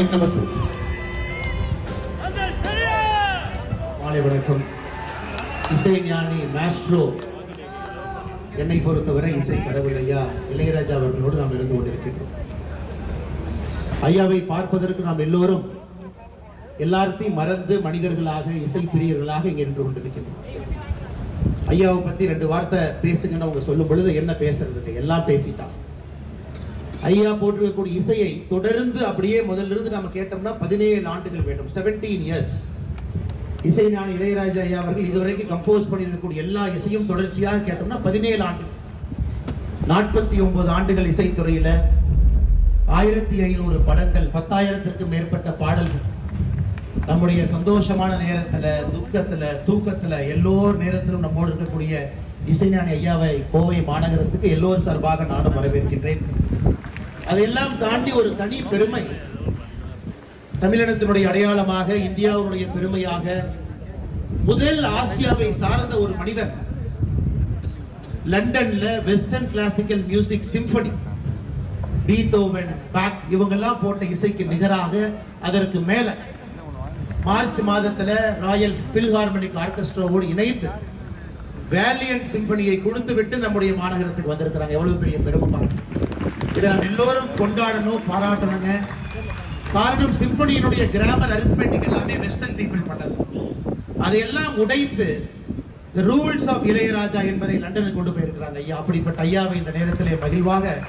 Mic number 2. மாலை வணக்கம். இசை ஞானி மாஸ்ட்ரோ, என்னை பொறுத்தவரை இசை கடவுள் ஐயா இளையராஜா அவர்களோடு நாம் இருந்து கொண்டிருக்கின்றோம். ஐயாவை பார்ப்பதற்கு நாம் எல்லோரும் எல்லாத்தையும் மறந்து மனிதர்களாக இசை பிரியர்களாக இங்கே நின்று கொண்டிருக்கின்றோம். ஐயாவை பத்தி 2 வார்த்தை பேசுங்கன்னு அவங்க சொல்லும் பொழுது என்ன பேசுறது, எல்லாம் பேசிட்டான். ஐயா போட்டிருக்கக்கூடிய இசையை தொடர்ந்து அப்படியே முதல்ல இருந்து நம்ம கேட்டோம்னா 17 ஆண்டுகள் வேண்டும், 17 இயர்ஸ். இசை ஞானி இளையராஜா ஐயா அவர்கள் இதுவரைக்கும் கம்போஸ் பண்ணியிருக்கக்கூடிய எல்லா இசையும் தொடர்ச்சியாக கேட்டோம்னா 17 ஆண்டுகள். 49 ஆண்டுகள் இசைத்துறையில 1500 படங்கள், 10,000த்திற்கும் மேற்பட்ட பாடல்கள். நம்முடைய சந்தோஷமான நேரத்துல, துக்கத்துல, தூக்கத்துல எல்லோர் நேரத்திலும் நம்மோடு இருக்கக்கூடிய இசைஞானி ஐயாவை கோவை மாநகரத்துக்கு எல்லோர் சார்பாக நானும் வரவேற்கின்றேன். அதையெல்லாம் தாண்டி ஒரு தனி பெருமை, தமிழினத்தினுடைய அடையாளமாக, இந்தியாவுடைய பெருமையாக, முதல் ஆசியாவை சார்ந்த ஒரு மனிதன் லண்டன்ல western classical music symphony, Beethoven, Bach இவங்கெல்லாம் போட்ட இசைக்கு நிகராக, அதற்கு மேல மார்ச் மாதத்துல ராயல் பில்ஹார்மோனிக் ஆர்கெஸ்ட்ராவோடு இணைத்து வேலியன்ட் சிம்பனியை கொடுத்து விட்டு நம்முடைய மாநகரத்துக்கு வந்திருக்கிறாங்க. எவ்வளவு பெரிய பெருமை! இதை நாம் எல்லோரும் கொண்டாடணும், பாராட்டணுங்க. காரணம், சிம்பனியினுடைய கிராமர், அரித்மெட்டிக் எல்லாமே வெஸ்டர்ன் பீப்பிள் பண்ணது. அதையெல்லாம் உடைத்து the rules of இளையராஜா என்பதை லண்டனுக்கு கொண்டு போயிருக்கிறாங்க ஐயா. அப்படிப்பட்ட ஐயாவை இந்த நேரத்திலே மகிழ்வாக